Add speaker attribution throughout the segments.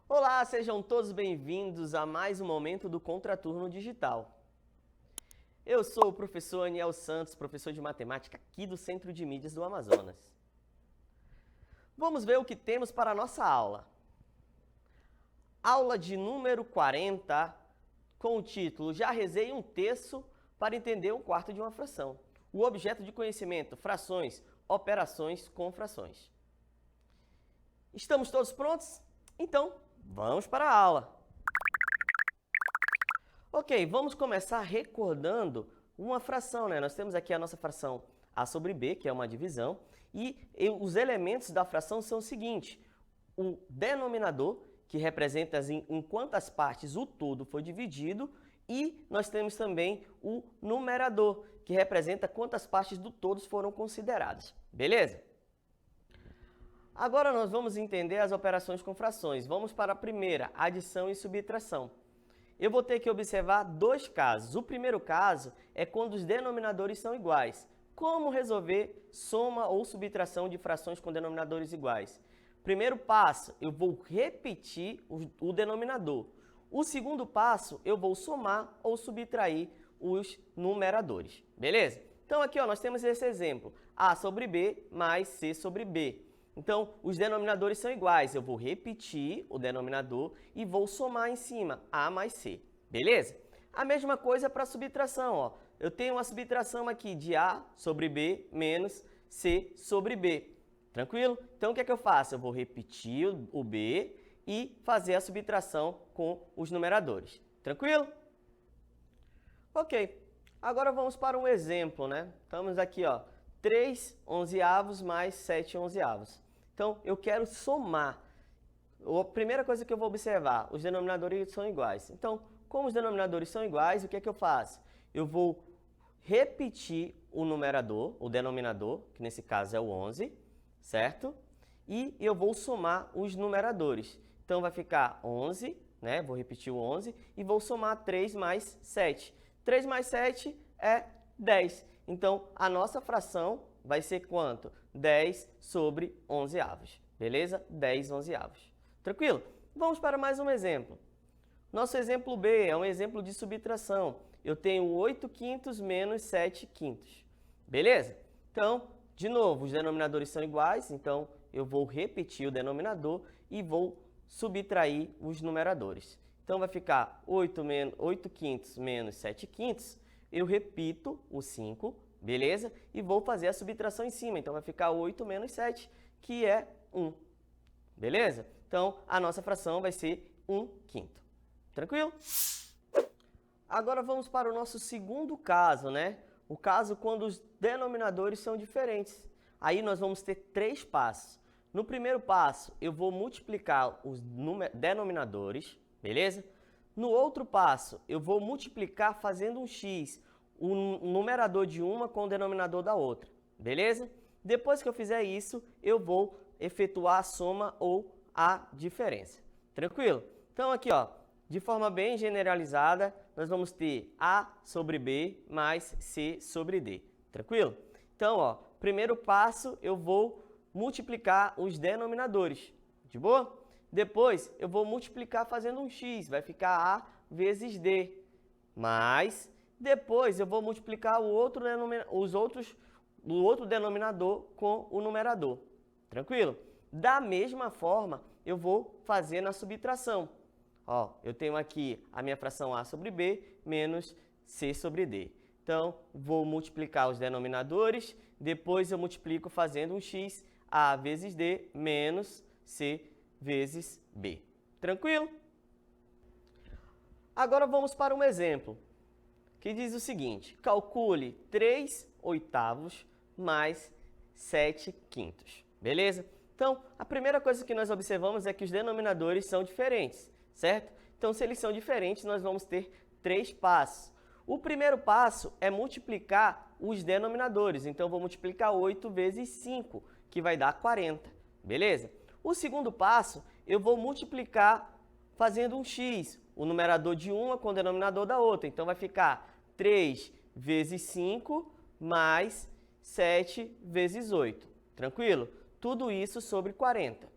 Speaker 1: Olá, sejam todos bem-vindos a mais um momento do Contraturno Digital. Eu sou o professor Aniel Santos, professor de matemática aqui do Centro de Mídias do Amazonas. Vamos ver o que temos para a nossa aula. Aula de número 40, com o título Já rezei um terço para entender um quarto de uma fração. O objeto de conhecimento, frações, operações com frações. Estamos todos prontos? Então, vamos para a aula. Ok, vamos começar recordando uma fração, né? Nós temos aqui a nossa fração A sobre B, que é uma divisão, e os elementos da fração são o seguinte: o denominador, que representa em quantas partes o todo foi dividido, e nós temos também o numerador, que representa quantas partes do todo foram consideradas. Beleza? Agora nós vamos entender as operações com frações. Vamos para a primeira, adição e subtração. Eu vou ter que observar dois casos. O primeiro caso é quando os denominadores são iguais. Como resolver soma ou subtração de frações com denominadores iguais? Primeiro passo, eu vou repetir o denominador. O segundo passo, eu vou somar ou subtrair os numeradores. Beleza? Então aqui nós temos esse exemplo. A sobre B mais C sobre B. Então, os denominadores são iguais. Eu vou repetir o denominador e vou somar em cima, A mais C. Beleza? A mesma coisa para a subtração. Ó. Eu tenho uma subtração aqui de A sobre B menos C sobre B. Tranquilo? Então, o que é que eu faço? Eu vou repetir o B e fazer a subtração com os numeradores. Tranquilo? Ok. Agora vamos para um exemplo, né? Estamos aqui, ó. 3 onzeavos mais 7 onzeavos. Então, eu quero somar. A primeira coisa que eu vou observar, os denominadores são iguais. Então, como os denominadores são iguais, o que é que eu faço? Eu vou repetir o numerador, o denominador, que nesse caso é o 11, certo? E eu vou somar os numeradores. Então, vai ficar 11, né? Vou repetir o 11 e vou somar 3 mais 7. 3 mais 7 é 10. Então, a nossa fração vai ser quanto? 10 sobre 11 avos. Beleza? 10 onzeavos. Tranquilo? Vamos para mais um exemplo. Nosso exemplo B é um exemplo de subtração. Eu tenho 8 quintos menos 7 quintos. Beleza? Então, de novo, os denominadores são iguais, então eu vou repetir o denominador e vou subtrair os numeradores. Então, vai ficar 8 quintos menos 7 quintos. Eu repito o 5, beleza? E vou fazer a subtração em cima. Então, vai ficar 8 menos 7, que é 1. Beleza? Então, a nossa fração vai ser 1 quinto. Tranquilo? Agora, vamos para o nosso segundo caso, né? O caso quando os denominadores são diferentes. Aí, nós vamos ter 3 passos. No primeiro passo, eu vou multiplicar os denominadores, beleza? No outro passo, eu vou multiplicar fazendo um x, o numerador de uma com o denominador da outra, beleza? Depois que eu fizer isso, eu vou efetuar a soma ou a diferença. Tranquilo? Então, aqui, ó, de forma bem generalizada, nós vamos ter A sobre B mais C sobre D. Tranquilo? Então, ó, primeiro passo, eu vou multiplicar os denominadores. De boa? Depois, eu vou multiplicar fazendo um x, vai ficar A vezes D. Mas, depois, eu vou multiplicar o outro denominador com o numerador. Tranquilo? Da mesma forma, eu vou fazer na subtração. Ó, eu tenho aqui a minha fração A sobre B menos C sobre D. Então, vou multiplicar os denominadores, depois eu multiplico fazendo um x, A vezes D menos C vezes B. Tranquilo? Agora vamos para um exemplo, que diz o seguinte: calcule 3 oitavos mais 7 quintos. Beleza? Então, a primeira coisa que nós observamos é que os denominadores são diferentes, certo? Então, se eles são diferentes, nós vamos ter 3 passos. O primeiro passo é multiplicar os denominadores. Então, vou multiplicar 8 vezes 5, que vai dar 40. Beleza? O segundo passo, eu vou multiplicar fazendo um x, o numerador de uma com o denominador da outra. Então, vai ficar 3 vezes 5 mais 7 vezes 8. Tranquilo? Tudo isso sobre 40,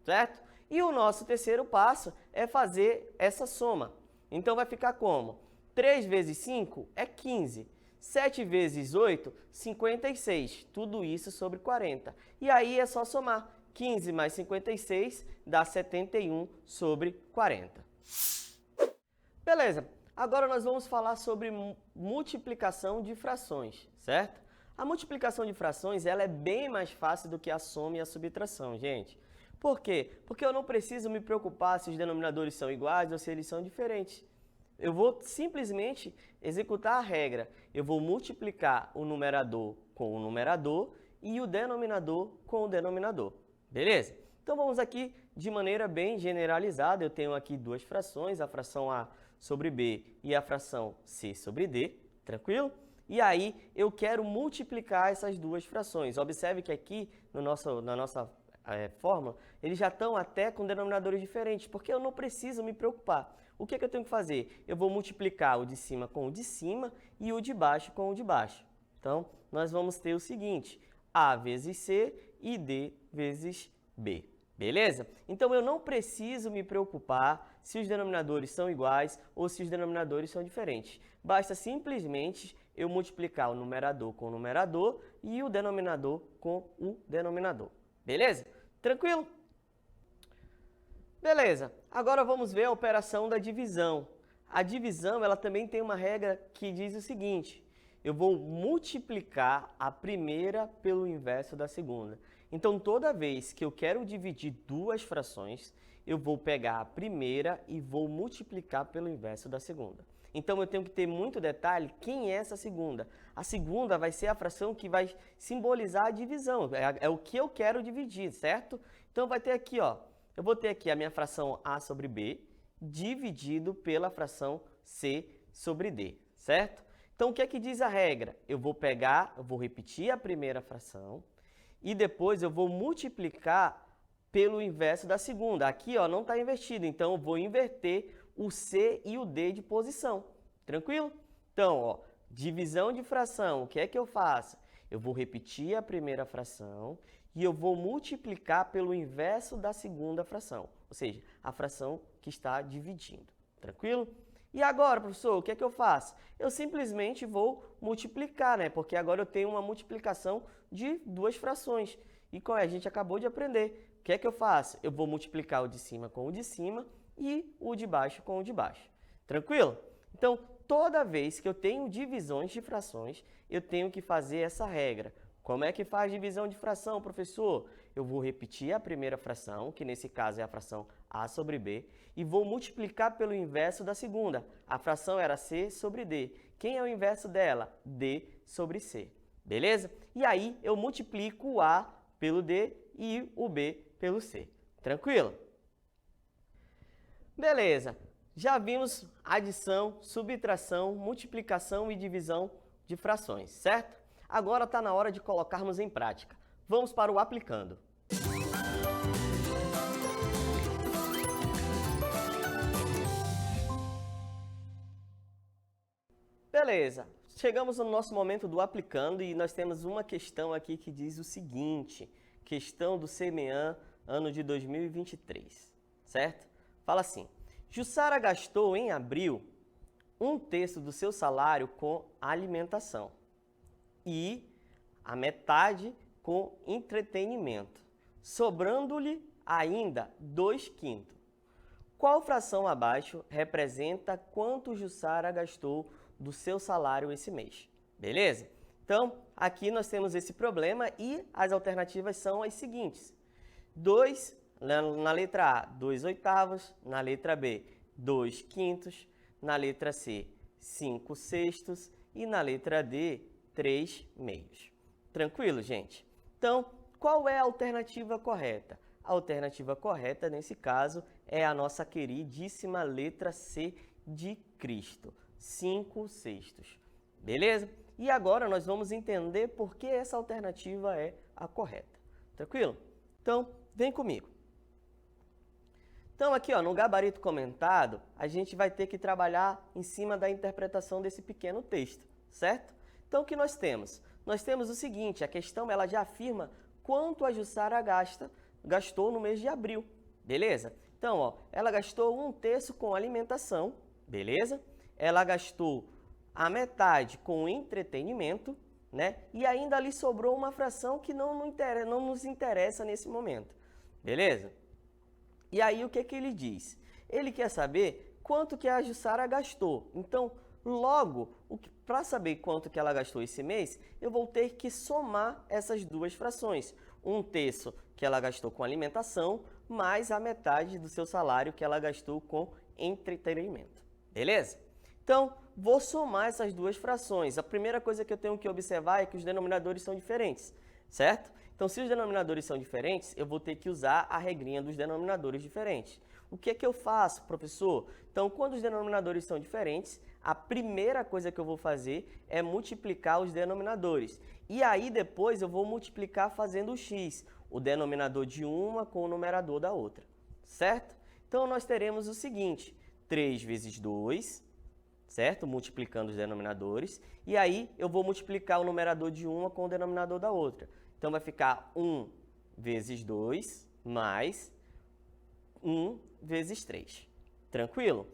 Speaker 1: certo? E o nosso terceiro passo é fazer essa soma. Então, vai ficar como? 3 vezes 5 é 15. 7 vezes 8, 56. Tudo isso sobre 40. E aí é só somar. 15 mais 56 dá 71 sobre 40. Beleza. Agora nós vamos falar sobre multiplicação de frações, certo? A multiplicação de frações ela é bem mais fácil do que a soma e a subtração, gente. Por quê? Porque eu não preciso me preocupar se os denominadores são iguais ou se eles são diferentes. Eu vou simplesmente executar a regra. Eu vou multiplicar o numerador com o numerador e o denominador com o denominador. Beleza? Então vamos aqui de maneira bem generalizada. Eu tenho aqui duas frações, a fração A sobre B e a fração C sobre D. Tranquilo? E aí eu quero multiplicar essas duas frações. Observe que aqui na nossa fórmula, eles já estão até com denominadores diferentes, porque eu não preciso me preocupar. O que é que eu tenho que fazer? Eu vou multiplicar o de cima com o de cima e o de baixo com o de baixo. Então, nós vamos ter o seguinte, A vezes C e D vezes B. Beleza? Então, eu não preciso me preocupar se os denominadores são iguais ou se os denominadores são diferentes. Basta simplesmente eu multiplicar o numerador com o numerador e o denominador com o denominador. Beleza? Tranquilo? Beleza, agora vamos ver a operação da divisão. A divisão ela também tem uma regra que diz o seguinte, eu vou multiplicar a primeira pelo inverso da segunda. Então, toda vez que eu quero dividir duas frações, eu vou pegar a primeira e vou multiplicar pelo inverso da segunda. Então, eu tenho que ter muito detalhe, quem é essa segunda? A segunda vai ser a fração que vai simbolizar a divisão, é o que eu quero dividir, certo? Então, vai ter aqui, ó. Eu vou ter aqui a minha fração A sobre B dividido pela fração C sobre D, certo? Então, o que é que diz a regra? Eu vou repetir a primeira fração e depois eu vou multiplicar pelo inverso da segunda. Aqui, ó, não está invertido, então eu vou inverter o C e o D de posição. Tranquilo? Então, ó, divisão de fração, o que é que eu faço? Eu vou repetir a primeira fração e eu vou multiplicar pelo inverso da segunda fração, ou seja, a fração que está dividindo. Tranquilo? E agora, professor, o que é que eu faço? Eu simplesmente vou multiplicar, né? Porque agora eu tenho uma multiplicação de duas frações. E como a gente acabou de aprender, o que é que eu faço? Eu vou multiplicar o de cima com o de cima e o de baixo com o de baixo. Tranquilo? Então, toda vez que eu tenho divisões de frações, eu tenho que fazer essa regra. Como é que faz divisão de fração, professor? Eu vou repetir a primeira fração, que nesse caso é a fração A sobre B, e vou multiplicar pelo inverso da segunda. A fração era C sobre D. Quem é o inverso dela? D sobre C. Beleza? E aí eu multiplico o A pelo D e o B pelo C. Tranquilo? Beleza. Já vimos adição, subtração, multiplicação e divisão de frações, certo? Agora está na hora de colocarmos em prática. Vamos para o aplicando. Beleza, chegamos no nosso momento do aplicando e nós temos uma questão aqui que diz o seguinte, questão do CMEAN, ano de 2023, certo? Fala assim, Jussara gastou em abril 1/3 do seu salário com alimentação e a metade com entretenimento, sobrando-lhe ainda 2/5. Qual fração abaixo representa quanto Jussara gastou do seu salário esse mês? Beleza? Então, aqui nós temos esse problema e as alternativas são as seguintes. Na letra A, 2/8, na letra B, 2/5, na letra C, 5/6 e na letra D, 3/2. Tranquilo, gente? Então, qual é a alternativa correta? A alternativa correta, nesse caso, é a nossa queridíssima letra C de Cristo, 5/6. Beleza? E agora nós vamos entender por que essa alternativa é a correta. Tranquilo? Então, vem comigo. Então aqui, ó, no gabarito comentado, a gente vai ter que trabalhar em cima da interpretação desse pequeno texto, certo? Então o que nós temos? Nós temos o seguinte, a questão ela já afirma quanto a Jussara gastou no mês de abril, beleza? Então, ó, ela gastou 1/3 com alimentação, beleza? Ela gastou a metade com entretenimento, né? E ainda ali sobrou uma fração que não nos interessa nesse momento, beleza? E aí o que que ele diz? Ele quer saber quanto que a Jussara gastou. Então, logo, para saber quanto que ela gastou esse mês, eu vou ter que somar essas duas frações. 1/3 que ela gastou com alimentação, mais a metade do seu salário que ela gastou com entretenimento. Beleza? Então, vou somar essas duas frações. A primeira coisa que eu tenho que observar é que os denominadores são diferentes, certo? Então, se os denominadores são diferentes, eu vou ter que usar a regrinha dos denominadores diferentes. O que é que eu faço, professor? Então, quando os denominadores são diferentes, a primeira coisa que eu vou fazer é multiplicar os denominadores. E aí, depois, eu vou multiplicar fazendo o x, o denominador de uma com o numerador da outra, certo? Então, nós teremos o seguinte, 3 vezes 2, certo? Multiplicando os denominadores. E aí, eu vou multiplicar o numerador de uma com o denominador da outra. Então, vai ficar 1 vezes 2 mais 1 vezes 3. Tranquilo?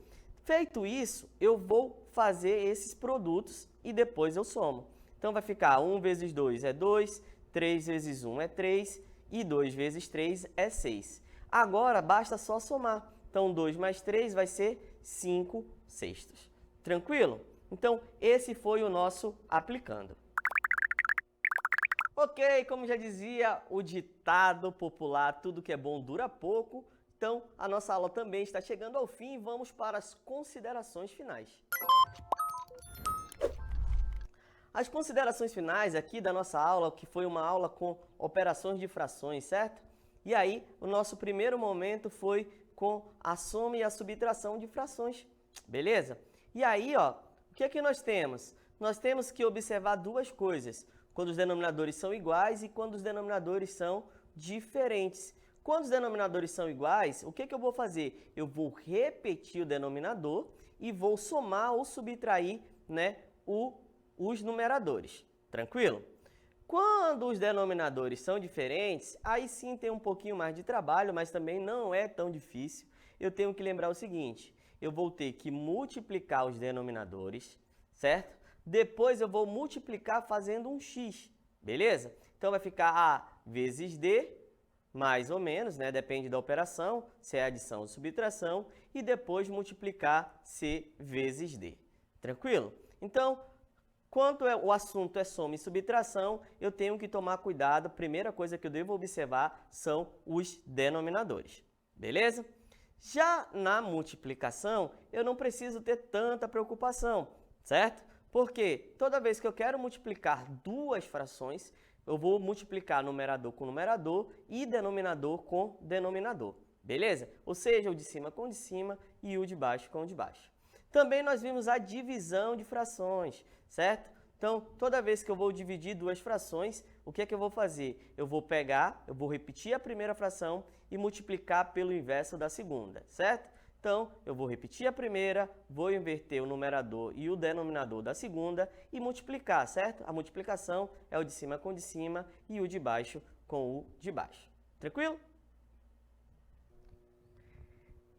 Speaker 1: Feito isso, eu vou fazer esses produtos e depois eu somo. Então, vai ficar 1 vezes 2 é 2, 3 vezes 1 é 3 e 2 vezes 3 é 6. Agora, basta só somar. Então, 2 mais 3 vai ser 5/6. Tranquilo? Então, esse foi o nosso aplicando. Ok, como já dizia o ditado popular, tudo que é bom dura pouco. Então, a nossa aula também está chegando ao fim e vamos para as considerações finais. As considerações finais aqui da nossa aula, que foi uma aula com operações de frações, certo? E aí, o nosso primeiro momento foi com a soma e a subtração de frações, beleza? E aí, ó, o que é que nós temos? Nós temos que observar duas coisas, quando os denominadores são iguais e quando os denominadores são diferentes. Quando os denominadores são iguais, o que que eu vou fazer? Eu vou repetir o denominador e vou somar ou subtrair, né, os numeradores. Tranquilo? Quando os denominadores são diferentes, aí sim tem um pouquinho mais de trabalho, mas também não é tão difícil. Eu tenho que lembrar o seguinte, eu vou ter que multiplicar os denominadores, certo? Depois eu vou multiplicar fazendo um x, beleza? Então vai ficar A vezes D, mais ou menos, né? Depende da operação, se é adição ou subtração, e depois multiplicar C vezes D. Tranquilo? Então, quanto o assunto é soma e subtração, eu tenho que tomar cuidado. A primeira coisa que eu devo observar são os denominadores, beleza? Já na multiplicação, eu não preciso ter tanta preocupação, certo? Porque toda vez que eu quero multiplicar duas frações, eu vou multiplicar numerador com numerador e denominador com denominador, beleza? Ou seja, o de cima com o de cima e o de baixo com o de baixo. Também nós vimos a divisão de frações, certo? Então, toda vez que eu vou dividir duas frações, o que é que eu vou fazer? Eu vou repetir a primeira fração e multiplicar pelo inverso da segunda, certo? Então, eu vou repetir a primeira, vou inverter o numerador e o denominador da segunda e multiplicar, certo? A multiplicação é o de cima com o de cima e o de baixo com o de baixo. Tranquilo?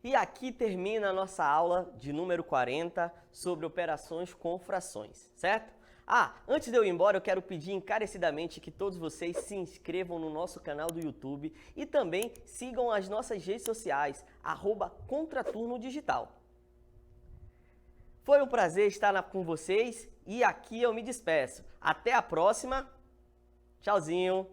Speaker 1: E aqui termina a nossa aula de número 40 sobre operações com frações, certo? Antes de eu ir embora, eu quero pedir encarecidamente que todos vocês se inscrevam no nosso canal do YouTube e também sigam as nossas redes sociais, @ContraturnoDigital. Foi um prazer estar com vocês e aqui eu me despeço. Até a próxima. Tchauzinho.